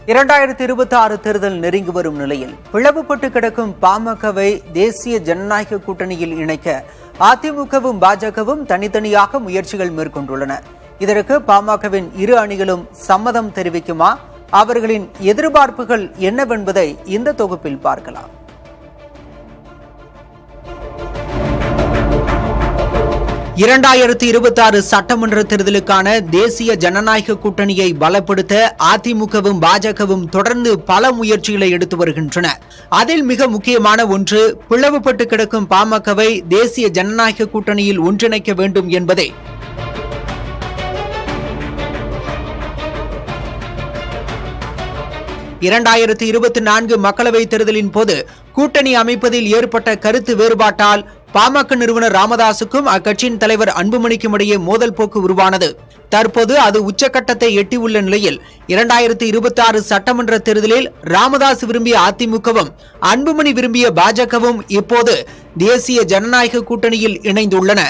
2026 தேர்தல் நெருங்கி வரும் நிலையில் பிளவுபட்டு கிடக்கும் பாமகவை தேசிய ஜனநாயக கூட்டணியில் இணைக்க அதிமுகவும் பாஜகவும் தனித்தனியாக முயற்சிகள் மேற்கொண்டுள்ளன. இதற்கு பாமகவின் இரு அணிகளும் சம்மதம் தெரிவிக்குமா? அவர்களின் எதிர்பார்ப்புகள் என்னவென்பதை இந்த தொகுப்பில் பார்க்கலாம். (2026) சட்டமன்ற தேர்தலுக்கான தேசிய ஜனநாயக கூட்டணியை பலப்படுத்த அதிமுகவும் பாஜகவும் தொடர்ந்து பல முயற்சிகளை எடுத்து வருகின்றன. அதில் மிக முக்கியமான ஒன்று பிளவுபட்டு கிடக்கும் பாமகவை தேசிய ஜனநாயக கூட்டணியில் ஒன்றிணைக்க வேண்டும் என்பதே. (2024) மக்களவைத் தேர்தலின் போது கூட்டணி அமைப்பதில் ஏற்பட்ட கருத்து வேறுபாட்டால் பாமக நிறுவனர் ராமதாசுக்கும் அக்கட்சியின் தலைவர் அன்புமணிக்கும் இடையே மோதல் போக்கு உருவானது. தற்போது அது உச்சகட்டத்தை எட்டியுள்ள நிலையில் 2026 சட்டமன்ற தேர்தலில் ராமதாஸ் விரும்பிய அதிமுகவும் அன்புமணி விரும்பிய பாஜகவும் இப்போது தேசிய ஜனநாயக கூட்டணியில் இணைந்துள்ளன.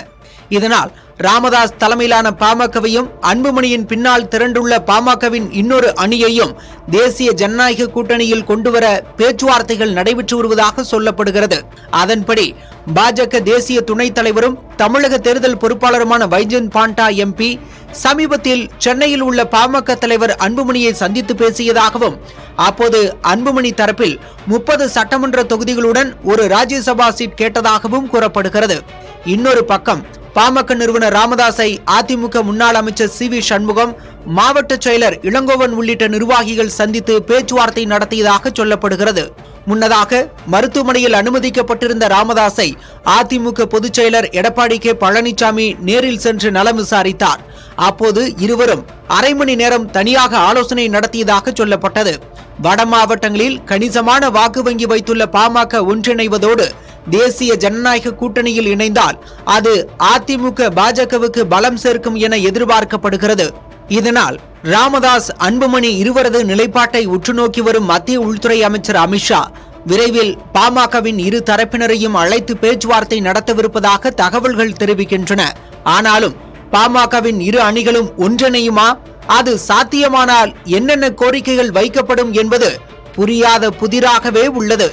இதனால் ராமதாஸ் தலைமையிலான பாமகவையும் அன்புமணியின் பின்னால் திரண்டுள்ள பாமகவின் இன்னொரு அணியையும் தேசிய ஜனநாயக கூட்டணியில் கொண்டுவர பேச்சுவார்த்தைகள் நடைபெற்று வருவதாக சொல்லப்படுகிறது. அதன்படி பாஜக தேசிய துணைத் தலைவரும் தமிழக தேர்தல் பொறுப்பாளருமான வைஜெயந்த் பாண்டா எம்பி சமீபத்தில் சென்னையில் உள்ள பாமக தலைவர் அன்புமணியை சந்தித்து பேசியதாகவும், அப்போது அன்புமணி தரப்பில் 30 சட்டமன்ற தொகுதிகளுடன் ஒரு ராஜ்யசபா சீட் கேட்டதாகவும் கூறப்படுகிறது. இன்னொரு பக்கம் பாமக நிறுவனர் ராமதாஸை அதிமுக முன்னாள் அமைச்சர் சி.வி. சண்முகம், மாவட்ட செயலர் இளங்கோவன் உள்ளிட்ட நிர்வாகிகள் சந்தித்து பேச்சுவார்த்தை நடத்தியதாக சொல்லப்படுகிறது. முன்னதாக மருத்துவமனையில் அனுமதிக்கப்பட்டிருந்த ராமதாஸை அதிமுக பொதுச் செயலர் எடப்பாடி கே. பழனிசாமி நேரில் சென்று நலம் விசாரித்தார். அப்போது இருவரும் அரை மணி நேரம் தனியாக ஆலோசனை நடத்தியதாக சொல்லப்பட்டது. வட மாவட்டங்களில் கணிசமான வாக்கு வங்கி வைத்துள்ள பாமக ஒன்றிணைவதோடு தேசிய ஜனநாயக கூட்டணியில் இணைந்தால் அது அதிமுக பாஜகவுக்கு பலம் சேர்க்கும் என எதிர்பார்க்கப்படுகிறது. இதனால் ராமதாஸ் அன்புமணி இருவரது நிலைப்பாட்டை உற்றுநோக்கி வரும் மத்திய உள்துறை அமைச்சர் அமித்ஷா விரைவில் பாமகவின் இரு தரப்பினரையும் அழைத்து பேச்சுவார்த்தை நடத்தவிருப்பதாக தகவல்கள் தெரிவிக்கின்றன. ஆனாலும் பாமகவின் இரு அணிகளும் ஒன்றிணையுமா? அது சாத்தியமானால் என்னென்ன கோரிக்கைகள் வைக்கப்படும் என்பது புரியாத புதிராகவே உள்ளது.